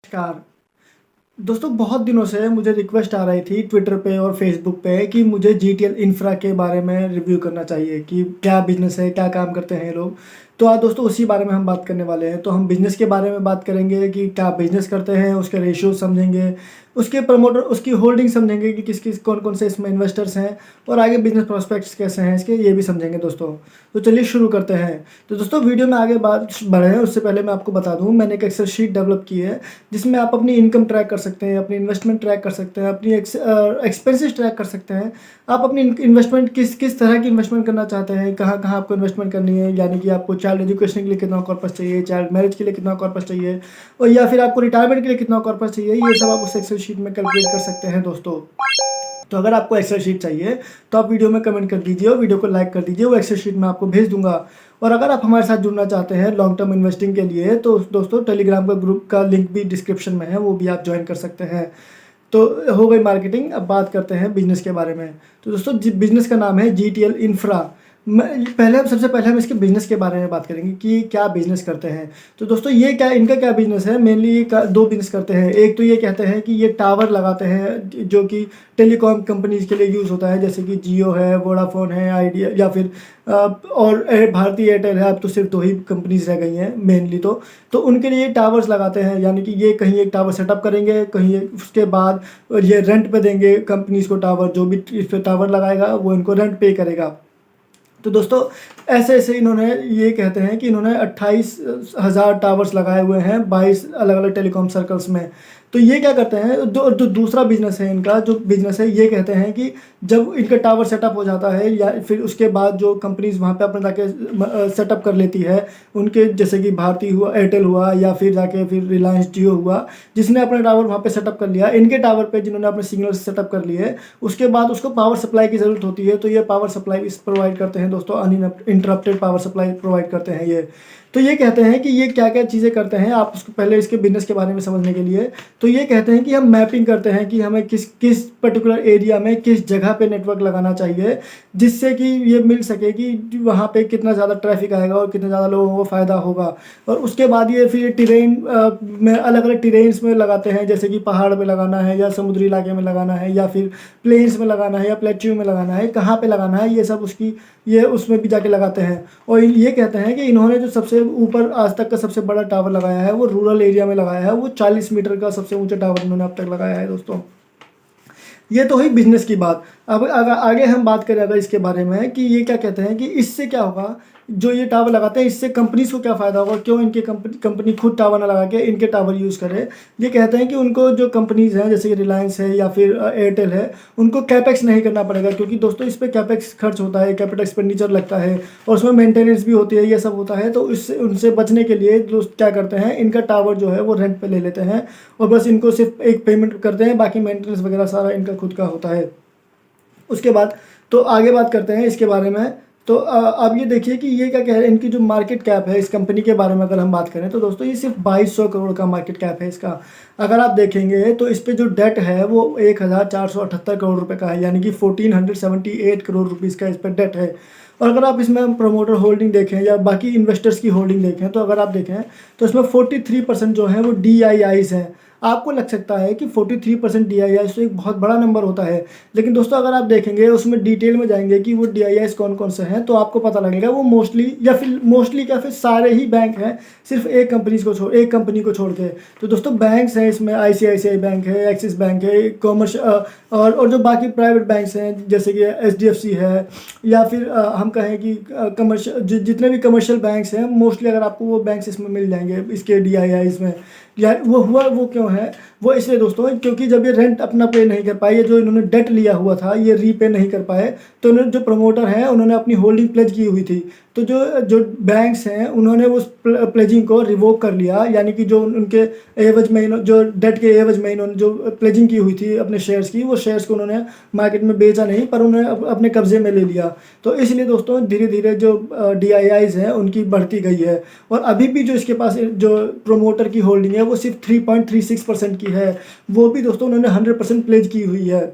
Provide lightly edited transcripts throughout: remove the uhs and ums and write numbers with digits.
नमस्कार। दोस्तों बहुत दिनों से मुझे रिक्वेस्ट आ रही थी ट्विटर पे और फेसबुक पे कि मुझे जीटीएल इंफ्रा के बारे में रिव्यू करना चाहिए कि क्या बिजनेस है, क्या काम करते हैं ये लोग। तो आज दोस्तों उसी बारे में हम बात करने वाले हैं। तो हम बिजनेस के बारे में बात करेंगे कि क्या बिजनेस करते हैं, उसके रेशियो समझेंगे, उसके प्रमोटर उसकी होल्डिंग समझेंगे कि किस किस कौन कौन से इसमें इन्वेस्टर्स हैं, और आगे बिजनेस प्रोस्पेक्ट्स कैसे हैं इसके, ये भी समझेंगे दोस्तों। तो चलिए शुरू करते हैं। तो दोस्तों वीडियो में आगे बात बढ़े उससे पहले मैं आपको बता दूं, मैंने एक एक्सेल शीट डेवलप की है जिसमें आप अपनी इनकम ट्रैक कर सकते हैं, अपनी इन्वेस्टमेंट ट्रैक कर सकते हैं, अपनी एक्सपेंसेस ट्रैक कर सकते हैं। आप अपनी इन्वेस्टमेंट किस किस तरह की इन्वेस्टमेंट करना चाहते हैं, कहाँ कहाँ आपको इन्वेस्टमेंट करनी है, यानी कि आपको चाइल्ड एजुकेशन के लिए कितना कॉर्पस चाहिए, चाइल्ड मैरिज के लिए कितना कॉर्पस चाहिए, और या फिर आपको रिटायरमेंट के लिए कितना कॉर्पस चाहिए, ये सब आप उस एक्सेल शीट में कैलकुलेट कर सकते हैं दोस्तों। तो अगर आपको एक्सेल शीट चाहिए तो आप वीडियो में कमेंट कर दीजिए और वीडियो को लाइक कर दीजिए, वो एक्सेल शीट मैं आपको भेज दूंगा। और अगर आप हमारे साथ जुड़ना चाहते हैं लॉन्ग टर्म इन्वेस्टिंग के लिए तो दोस्तों टेलीग्राम का ग्रुप का लिंक भी डिस्क्रिप्शन में है, वो भी आप ज्वाइन कर सकते हैं। तो हो गई मार्केटिंग, अब बात करते हैं बिजनेस के बारे में। तो दोस्तों बिजनेस का नाम है जीटीएल इंफ्रा। सबसे पहले हम इसके बिजनेस के बारे में बात करेंगे कि क्या बिजनेस करते हैं। तो दोस्तों ये क्या इनका क्या बिजनेस है, मेनली दो बिजनेस करते हैं। एक तो ये कहते हैं कि ये टावर लगाते हैं जो कि टेलीकॉम कंपनीज के लिए यूज़ होता है, जैसे कि जियो है, वोडाफोन है, आइडिया या फिर और भारतीय एयरटेल है। अब तो सिर्फ दो ही कंपनीज रह गई हैं मेनली। तो उनके लिए टावर्स लगाते हैं, यानी कि ये कहीं एक टावर सेटअप करेंगे, कहीं उसके बाद ये रेंट पे देंगे कंपनीज को टावर। जो भी इस पर टावर लगाएगा वो इनको रेंट पे करेगा। तो दोस्तों ऐसे ऐसे इन्होंने ये कहते हैं कि इन्होंने 28,000 टावर्स लगाए हुए हैं 22 अलग अलग टेलीकॉम सर्कल्स में। तो ये क्या करते हैं, जो दूसरा बिजनेस है इनका, जो बिजनेस है ये कहते हैं कि जब इनका टावर सेटअप हो जाता है या फिर उसके बाद जो कंपनीज वहाँ पे अपना जाके सेटअप कर लेती है उनके, जैसे कि भारती हुआ, एयरटेल हुआ, या फिर जाके फिर रिलायंस जियो हुआ, जिसने अपना टावर वहाँ पे सेटअप कर लिया, इनके टावर पे जिन्होंने अपने सिग्नल सेटअप कर लिए, उसके बाद उसको पावर सप्लाई की ज़रूरत होती है। तो ये पावर सप्लाई इस प्रोवाइड करते हैं दोस्तों, अनइंटरप्टेड पावर सप्लाई प्रोवाइड करते हैं ये। तो ये कहते हैं कि ये क्या क्या चीज़ें करते हैं, आप उसको पहले इसके बिजनेस के बारे में समझने के लिए। तो ये कहते हैं कि हम मैपिंग करते हैं कि हमें किस किस पर्टिकुलर एरिया में किस जगह पे नेटवर्क लगाना चाहिए, जिससे कि ये मिल सके कि वहाँ पे कितना ज़्यादा ट्रैफिक आएगा और कितना ज़्यादा लोगों को फ़ायदा होगा। और उसके बाद ये फिर टेरेन में अलग अलग टेरेन्स में लगाते हैं, जैसे कि पहाड़ में लगाना है या समुद्री इलाके में लगाना है या फिर प्लेन्स में लगाना है या प्लेट्यू में लगाना है, कहाँ पे लगाना है, ये सब उसकी ये उसमें भी जाके लगाते हैं। और ये कहते हैं कि इन्होंने जो सबसे ऊपर आज तक का सबसे बड़ा टावर लगाया है वो रूरल एरिया में लगाया है, वो 40 मीटर का सबसे ऊंचा टावर इन्होंने अब तक लगाया है दोस्तों। ये तो हुई बिजनेस की बात। अब अगर आगे हम बात करें अगर इसके बारे में कि ये क्या कहते हैं कि इससे क्या होगा, जो ये टावर लगाते हैं इससे कंपनीज को क्या फ़ायदा होगा, क्यों इनके कंपनी खुद टावर ना लगा के इनके टावर यूज़ करे। ये कहते हैं कि उनको जो कंपनीज हैं जैसे कि रिलायंस है या फिर एयरटेल है, उनको कैपेक्स नहीं करना पड़ेगा, क्योंकि दोस्तों इस पर कैपेक्स खर्च होता है, कैपिटल एक्सपेंडिचर लगता है और उसमें मेंटेनेंस भी होती है, ये सब होता है। तो इससे उनसे बचने के लिए दोस्त क्या करते हैं, इनका टावर जो है वो रेंट पे ले लेते हैं और बस इनको सिर्फ एक पेमेंट करते हैं, बाकी मेंटेनेंस वगैरह सारा इनका खुद का होता है। उसके बाद तो आगे बात करते हैं इसके बारे में। तो अब ये देखिए कि ये क्या कह रहे हैं, इनकी जो मार्केट कैप है इस कंपनी के बारे में अगर हम बात करें तो दोस्तों ये सिर्फ 2200 करोड़ का मार्केट कैप है इसका। अगर आप देखेंगे तो इस पे जो डेट है वो 1478 करोड़ रुपए का है, यानी कि 1478 करोड़ रुपीज़ का इस पर डेट है। और अगर आप इसमें प्रमोटर होल्डिंग देखें या बाकी इन्वेस्टर्स की होल्डिंग देखें, तो अगर आप देखें तो इसमें 43% जो है वो DIIs हैं। आपको लग सकता है कि 43% DIIs तो एक बहुत बड़ा नंबर होता है, लेकिन दोस्तों अगर आप देखेंगे उसमें डिटेल में जाएंगे कि वो DIIs कौन कौन से हैं, तो आपको पता लगेगा वो मोस्टली क्या फिर सारे ही बैंक हैं, सिर्फ एक कंपनी को छोड़ के। तो दोस्तों बैंक्स हैं इसमें, ICICI बैंक है, एक्सिस बैंक है, कॉमर्स और जो बाकी प्राइवेट बैंक्स हैं जैसे कि HDFC है, या फिर हम कहें कि कमर्शियल जितने भी कमर्शियल बैंक्स हैं मोस्टली अगर आपको वो बैंक्स इसमें मिल जाएंगे इसके DIIs में। या वो क्यों है, वो इसलिए दोस्तों क्योंकि जब ये रेंट अपना पे नहीं कर पाए, ये जो इन्होंने डेट लिया हुआ था ये रीपे नहीं कर पाए, तो इन्होंने जो प्रमोटर हैं उन्होंने अपनी होल्डिंग प्लेज की हुई थी। तो जो जो बैंक्स हैं उन्होंने उस प्लेजिंग को रिवोक कर लिया, यानी कि जो उनके एवज में जो डेट के एवज में इन्होंने जो प्लेजिंग की हुई थी अपने शेयर्स की, वो शेयर्स को उन्होंने मार्केट में बेचा नहीं पर उन्होंने अपने कब्जे में ले लिया। तो इसलिए दोस्तों धीरे धीरे जो DIIs हैं उनकी बढ़ती गई है, और अभी भी जो इसके पास जो प्रोमोटर की होल्डिंग है वो सिर्फ 3.36% की है, वो भी दोस्तों उन्होंने 100% प्लेज की हुई है।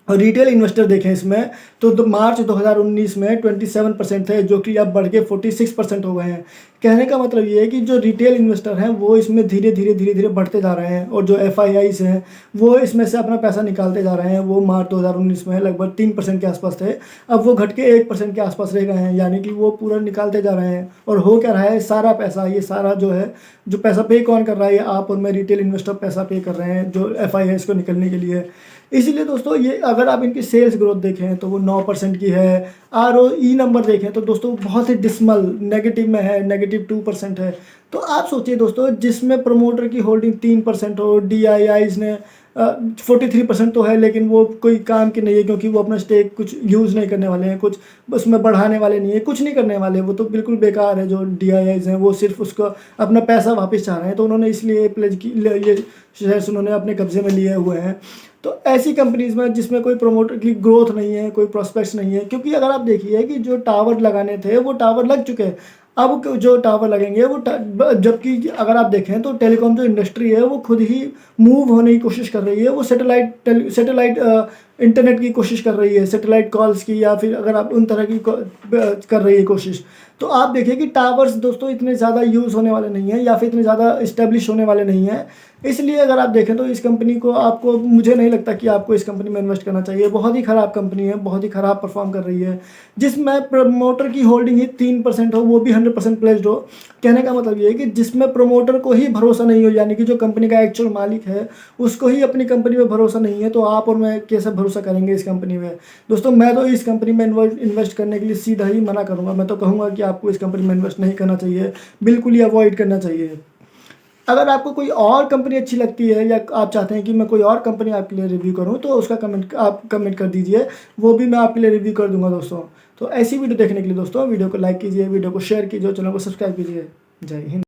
और रिटेल इन्वेस्टर देखें इसमें तो मार्च 2019 में 27% थे, जो कि अब बढ़ के 46% हो गए हैं। कहने का मतलब ये है कि जो रिटेल इन्वेस्टर हैं वो इसमें धीरे धीरे बढ़ते जा रहे हैं, और जो एफआईआईस हैं वो इसमें से अपना पैसा निकालते जा रहे हैं। वो मार्च 2019 में लगभग 3% के आसपास थे, अब वो घट के 1% के आसपास रह गए हैं, यानी कि वो पूरा निकालते जा रहे हैं। और हो क्या रहा है, सारा पैसा, ये सारा जो है, जो पैसा पे कौन कर रहा है, ये आप और मैं रिटेल इन्वेस्टर पैसा पे कर रहे हैं जो एफआईआईस को निकलने के लिए। इसीलिए दोस्तों ये अगर आप इनकी सेल्स ग्रोथ देखें तो वो 9% की है। आरओई नंबर देखें तो दोस्तों बहुत ही डिसमल नेगेटिव में है, -2% है। तो आप सोचिए दोस्तों, जिसमें प्रमोटर की होल्डिंग 3% हो, डीआईआईज ने 43% तो है, लेकिन वो कोई काम की नहीं है, क्योंकि वो अपना स्टेक कुछ यूज़ नहीं करने वाले हैं, कुछ उसमें बढ़ाने वाले नहीं है, कुछ नहीं करने वाले, वो तो बिल्कुल बेकार है। जो डीआईआईज हैं वो सिर्फ उसका अपना पैसा वापस चाह रहे हैं, तो उन्होंने इसलिए प्लेज की ये शेयर्स उन्होंने अपने कब्जे में लिए हुए हैं। तो ऐसी कंपनीज में जिसमें कोई प्रमोटर की ग्रोथ नहीं है, कोई प्रोस्पेक्ट्स नहीं है, क्योंकि अगर आप देखिए कि जो टावर लगाने थे वो टावर लग चुके हैं, अब जो टावर लगेंगे वो जबकि अगर आप देखें तो टेलीकॉम जो इंडस्ट्री है वो खुद ही मूव होने की कोशिश कर रही है, वो सैटेलाइट इंटरनेट की कोशिश कर रही है, सैटेलाइट कॉल्स की, या फिर अगर आप उन तरह की कर रही है कोशिश। तो आप देखिए कि टावर्स दोस्तों इतने ज़्यादा यूज़ होने वाले नहीं हैं, या फिर इतने ज़्यादा इस्टेब्लिश होने वाले नहीं हैं। इसलिए अगर आप देखें तो इस कंपनी को आपको, मुझे नहीं लगता कि आपको इस कंपनी में इन्वेस्ट करना चाहिए। बहुत ही ख़राब कंपनी है, बहुत ही ख़राब परफॉर्म कर रही है, जिसमें प्रमोटर की होल्डिंग ही 3% हो, वो भी 100% प्लेस्ड हो। कहने का मतलब ये है कि जिसमें प्रमोटर को ही भरोसा नहीं हो, यानी कि जो कंपनी का एक्चुअल मालिक है उसको ही अपनी कंपनी में भरोसा नहीं है, तो आप और मैं कैसे भरोसा करेंगे इस कंपनी में। दोस्तों मैं तो इस कंपनी में इन्वेस्ट करने के लिए सीधा ही मना करूँगा। मैं तो कहूँगा कि आपको इस कंपनी में इन्वेस्ट नहीं करना चाहिए, बिल्कुल ही अवॉइड करना चाहिए। अगर आपको कोई और कंपनी अच्छी लगती है, या आप चाहते हैं कि मैं कोई और कंपनी आपके लिए रिव्यू करूं, तो उसका आप कमेंट कर दीजिए, वो भी मैं आपके लिए रिव्यू कर दूंगा दोस्तों। तो ऐसी वीडियो देखने के लिए दोस्तों वीडियो को लाइक कीजिए, वीडियो को शेयर कीजिए, चैनल को सब्सक्राइब कीजिए। जय हिंद।